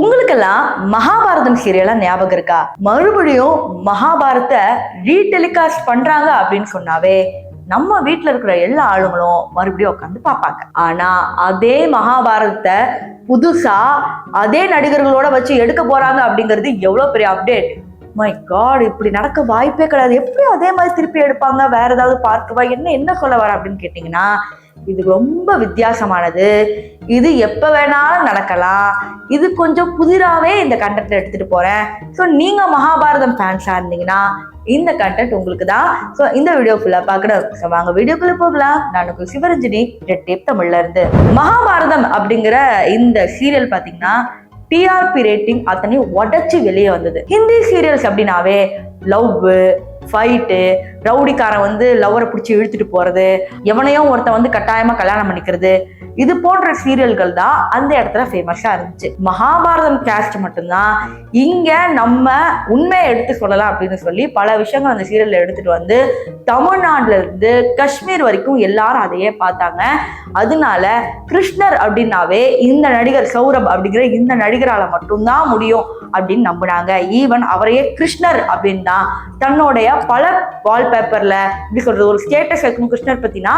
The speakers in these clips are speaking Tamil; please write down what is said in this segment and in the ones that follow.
உங்களுக்கெல்லாம் மகாபாரதம் சீரியலாம் ஞாபகம் இருக்கா? மறுபடியும் மகாபாரத்தை ரீடெலிகாஸ்ட் பண்றாங்க அப்படின்னு சொன்னாவே நம்ம வீட்டுல இருக்கிற எல்லா ஆளுங்களும் மறுபடியும் உட்காந்து பார்ப்பாங்க. ஆனா அதே மகாபாரதத்தை புதுசா அதே நடிகர்களோட வச்சு எடுக்க போறாங்க அப்படிங்கிறது எவ்வளவு பெரிய அப்டேட். மை காட், இப்படி நடக்க வாய்ப்பே கிடையாது. எப்படி அதே மாதிரி திருப்பி எடுப்பாங்க? வேற ஏதாவது பார்க்கவா? என்ன சொல்ல வர அப்படின்னு கேட்டீங்கன்னா, இது ரொம்ப வித்தியாசமானது. இது எப்ப வேணாலும் நடக்கலாம். இது கொஞ்சம் புதிராவே இந்த கண்டென்ட் எடுத்துட்டு போறேன். ஸோ நீங்க மகாபாரதம் ஃபேன்ஸா இருந்தீங்கன்னா இந்த கண்டென்ட் உங்களுக்கு தான். ஸோ இந்த வீடியோ ஃபுல்லா பார்க்கணும். ஸோ வாங்க வீடியோக்குள்ள போகலாம். நான் சிவரஞ்சனி, ரெட் டேப் தமிழ்ல இருந்து. மகாபாரதம் அப்படிங்கிற இந்த சீரியல் பாத்தீங்கன்னா டிஆர்பி ரேட்டிங் அத்தனை உடச்சு வெளியே வந்தது. ஹிந்தி சீரியல்ஸ் அப்படின்னாவே லவ், ஃபைட்டு, ரவுடிக்காரன் வந்து லவ்வரை பிடிச்சி இழுத்துட்டு போறது, எவனையும் ஒருத்தன் கட்டாயமா கல்யாணம் பண்ணிக்கிறது, இது போன்ற சீரியல்கள் தான் அந்த இடத்துல ஃபேமஸா இருந்துச்சு. மகாபாரதம் கேஸ்ட் மட்டும்தான் இங்க நம்ம உண்மையை எடுத்து சொல்லலாம் அப்படின்னு சொல்லி பல விஷயங்கள் அந்த சீரியல்ல எடுத்துட்டு வந்து தமிழ்நாட்டுல இருந்து காஷ்மீர் வரைக்கும் எல்லாரும் அதையே பார்த்தாங்க. அதனால கிருஷ்ணர் அப்படின்னாவே இந்த நடிகர் சௌரப் அப்படிங்கிற இந்த நடிகரால மட்டும்தான் முடியும் அப்படின்னு நம்பினாங்க. ஈவன் அவரையே கிருஷ்ணர் அப்படின்னு தான் தன்னுடைய பல வால்பேப்பர்ல இப்படி சொல்றது ஒரு ஸ்டேட்டஸ் வைக்கணும் கிருஷ்ணர் பத்தினா,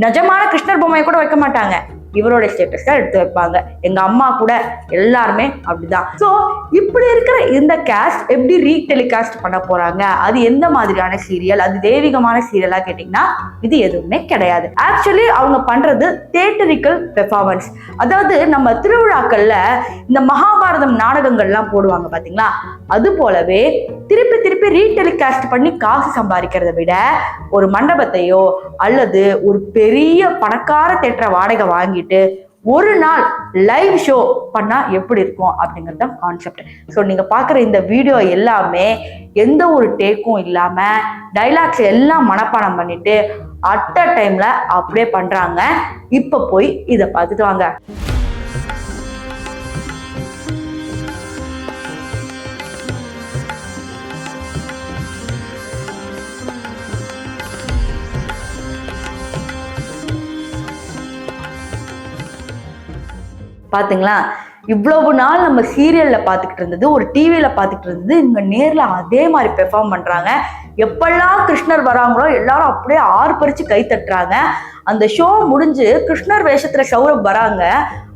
நிஜமான கிருஷ்ணர் பொம்மையை கூட வைக்க மாட்டாங்க, இவரோட ஸ்டேட்டஸ் தான் எடுத்து வைப்பாங்க. எங்க அம்மா கூட எல்லாருமே அப்படிதான். சோ இப்படி இருக்கிற இந்த காஸ்ட் எப்படி ரீடெலிகாஸ்ட் பண்ண போறாங்க? அது எந்த மாதிரியான சீரியல்? அது தெய்வீகமான சீரியலா கேட்டீங்கன்னா இது எதுவுமே கிடையாது. ஆக்சுவலி அவங்க பண்றது தியேட்டரிக்கல் பெர்ஃபார்மன்ஸ். அதாவது நம்ம திருவிழாக்கள்ல இந்த மகாபாரதம் நாடகங்கள்லாம் போடுவாங்க பாத்தீங்களா, அது போலவே திருப்பி ரீடெலிகாஸ்ட் பண்ணி காசு சம்பாதிக்கிறத விட ஒரு மண்டபத்தையோ அல்லது ஒரு பெரிய பணக்கார தேட்டரை வாடகை வாங்கிட்டு ஒரு நாள் லைவ் ஷோ பண்ணா எப்படி இருக்கும் அப்படிங்கிறது தான் கான்செப்ட். ஸோ நீங்க பாக்குற இந்த வீடியோ எல்லாமே எந்த ஒரு டேக்கும் இல்லாம டைலாக்ஸ் எல்லாம் மனப்பாடம் பண்ணிட்டு அட் அ டைம்ல அப்படியே பண்றாங்க. இப்ப போய் இதை பார்த்துட்டு வாங்க. பாத்தீங்களா, இவ்வளவு நாள் நம்ம சீரியல்ல பாத்துக்கிட்டு இருந்தது, ஒரு டிவியில பாத்துக்கிட்டு இருந்தது, இங்க நேர்ல அதே மாதிரி பெர்ஃபார்ம் பண்றாங்க. எப்பெல்லாம் கிருஷ்ணர் வராங்களோ எல்லாரும் அப்படியே ஆர்ப்பரிச்சு கை தட்டுறாங்க. அந்த ஷோ முடிஞ்சு கிருஷ்ணர் வேஷத்துல சௌரப் வராங்க,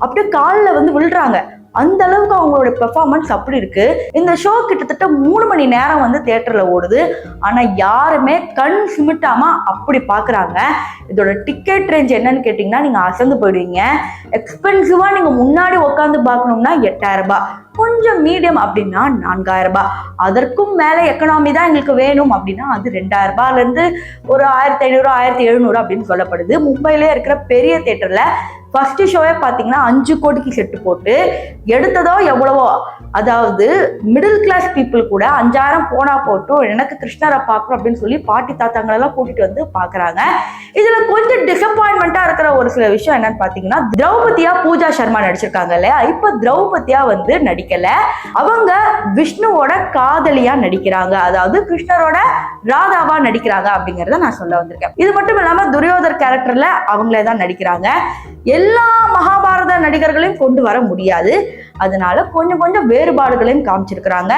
அப்படியே காலில் விழுறாங்க. அந்த அளவுக்கு அவங்களோட பெர்ஃபார்மன்ஸ் அப்படி இருக்கு. இந்த ஷோ கிட்டத்தட்ட 3 மணி நேரம் தியேட்டர்ல ஓடுது. ஆனா யாருமே கண் சிமிட்டாம அப்படி பாக்குறாங்க. இதோட டிக்கெட் ரேஞ்ச் என்னன்னு கேட்டீங்கன்னா நீங்க அசந்து போயிடுவீங்க. எக்ஸ்பென்சிவா நீங்க முன்னாடி உட்காந்து பார்க்கணும்னா 8000 ரூபாய், கொஞ்சம் மீடியம் அப்படின்னா 4000 ரூபாய், அதற்கும் மேல எக்கனாமி தான் எங்களுக்கு வேணும் அப்படின்னா அது 2000 ரூபாயில இருந்து ஒரு 1500 1700 அப்படின்னு சொல்லப்படுது. மும்பையிலே இருக்கிற பெரிய தியேட்டர்ல ஃபர்ஸ்ட் ஷோவே பாத்தீங்கன்னா 5 கோடிக்கு செட்டு போட்டு எடுத்ததோ எவ்வளவோ. அதாவது மிடில் கிளாஸ் பீப்புள் கூட 5000 போனா போட்டும் எனக்கு கிருஷ்ணரை பார்க்கணும் அப்படின்னு சொல்லி பாட்டி தாத்தாங்களெல்லாம் கூட்டிட்டு பாக்குறாங்க. இதுல கொஞ்சம் டிசப்பாயின்மெண்டா இருக்கிற ஒரு சில விஷயம் என்னன்னு பாத்தீங்கன்னா, திரௌபதியா பூஜா சர்மா நடிச்சிருக்காங்க இல்லையா, இப்ப திரௌபதியா நடிக்கல, அவங்க விஷ்ணுவோட காதலியா நடிக்கிறாங்க. அதாவது கிருஷ்ணரோட ராதாவா நடிக்கிறாங்க அப்படிங்கறத நான் சொல்ல வந்திருக்கேன். இது மட்டும் இல்லாம துரியோதர் கேரக்டர்ல அவங்களே தான் நடிக்கிறாங்க. எல்லா மகாபாரத நடிகர்களையும் கொண்டு வர முடியாது, அதனால கொஞ்சம் வேறுபாடுகளையும் காமிச்சிருக்கிறாங்க.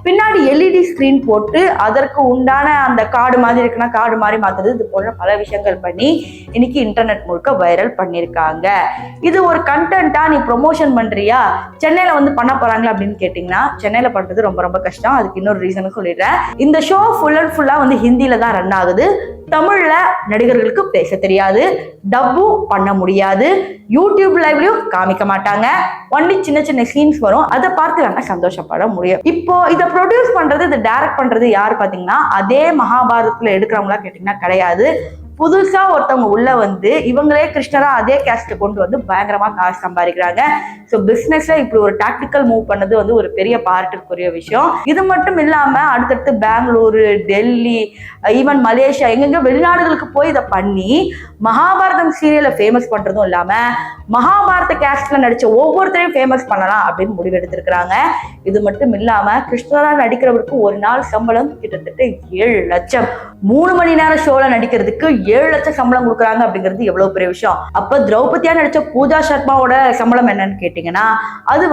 பின்னாடி எல்இடி ஸ்கிரீன் போட்டு அதற்கு உண்டான அந்த கார்டு மாதிரி இருக்குன்னா கார்டு மாதிரி மாத்துறது, இது போன்ற பல விஷயங்கள் பண்ணி இன்னைக்கு இன்டர்நெட் முழுக்க வைரல் பண்ணிருக்காங்க. இது ஒரு கண்டென்ட்டா நீ ப்ரொமோஷன் பண்றியா? சென்னையில பண்ண போறாங்களா அப்படின்னு கேட்டீங்கன்னா சென்னையில பண்றது ரொம்ப கஷ்டம். அதுக்கு இன்னொரு ரீசனும் சொல்லிடுறேன். இந்த ஷோ ஃபுல் அண்ட் ஃபுல்லா ஹிந்தியில தான் ரன் ஆகுது. தமிழ்ல நடிகர்களுக்கு பேச தெரியாது, டப்பும் பண்ண முடியாது, யூடியூப் லைவ்லயும் காமிக்க மாட்டாங்க. ஒன்லி சின்ன சீன்ஸ் வரும், அதை பார்த்து வேணா சந்தோஷப்பட முடியும். இப்போ இதை ப்ரொடியூஸ் பண்றது, இதை டைரக்ட் பண்றது யாரு பாத்தீங்கன்னா அதே மகாபாரதத்துல எடுக்கிறவங்களா கேட்டீங்கன்னா கிடையாது. புதுசா ஒருத்தவங்க உள்ள இவங்களே கிருஷ்ணரா அதே கேஸ்ட் கொண்டு பயங்கரமா காசு சம்பாதிக்கிறாங்க. ஸோ பிசினஸ்ல இப்படி ஒரு டாக்டிக்கல் மூவ் பண்ணது ஒரு பெரிய பார்ட்டுக்குரிய விஷயம். இது மட்டும் இல்லாம அடுத்தடுத்து பெங்களூரு, டெல்லி, ஈவன் மலேசியா எங்கெங்க வெளிநாடுகளுக்கு போய் இதை பண்ணி மகாபாரதம் சீரியலை ஃபேமஸ் பண்றதும் இல்லாம மகாபாரத கேஸ்ட்ல நடிச்ச ஒவ்வொருத்தரையும் ஃபேமஸ் பண்ணலாம் அப்படின்னு முடிவெடுத்திருக்கிறாங்க. இது மட்டும் இல்லாம கிருஷ்ணரா நடிக்கிறவருக்கு ஒரு நாள் சம்பளம் கிட்டத்தட்ட 7 லட்சம். 3 மணி நேரம் ஷோல நடிக்கிறதுக்கு 7 லட்சம் சம்பளம் கொடுக்குறாங்க அப்படிங்கிறது எவ்வளவு பெரிய விஷயம். அப்ப திரௌபதியா நடிச்ச பூஜா சர்மாவோட சம்பளம் என்னன்னு கேட்டீங்கன்னா அது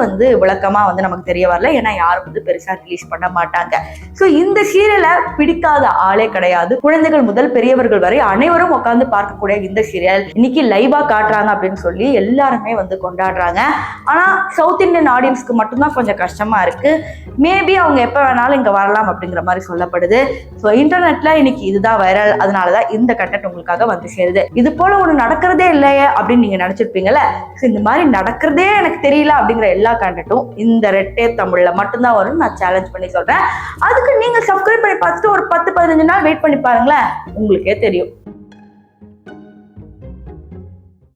விளக்கமா நமக்கு தெரிய வரல. ஏன்னா யாரும் பெருசா ரிலீஸ் பண்ண மாட்டாங்க. சோ இந்த சீரியலை பிடிக்காத ஆளே கிடையாது. குழந்தைகள் முதல் பெரியவர்கள் வரை அனைவரும் உட்கார்ந்து பார்க்கக்கூடிய இந்த சீரியல் இன்னைக்கு லைவா காட்டுறாங்க அப்படின்னு சொல்லி எல்லாருமே கொண்டாடுறாங்க. ஆனா சவுத் இந்தியன் ஆடியன்ஸ்க்கு மட்டும்தான் கொஞ்சம் கஷ்டமா இருக்கு. மேபி அவங்க எப்ப வேணாலும் இங்க வரலாம் அப்படிங்கிற மாதிரி சொல்லப்படுது. ஸோ இன்டர்நெட்ல இன்னைக்கு இதுதான் வைரல், அதனாலதான் இந்த கண்டென்ட் உங்களுக்காக சேருது. இது போல ஒண்ணு நடக்கிறதே இல்லையே அப்படின்னு நீங்க நினைச்சிருப்பீங்கல்ல. இந்த மாதிரி நடக்கிறதே எனக்கு தெரியல அப்படிங்கிற எல்லா கண்டென்ட்டும் இந்த ரெட் டேப் தமிழ்ல மட்டும்தான் வரும். நான் சேலஞ்ச் பண்ணி சொல்றேன். அதுக்கு நீங்க சப்ஸ்கிரைப் பண்ணி பார்த்துட்டு ஒரு 10-15 நாள் வெயிட் பண்ணி பாருங்களேன், உங்களுக்கே தெரியும்.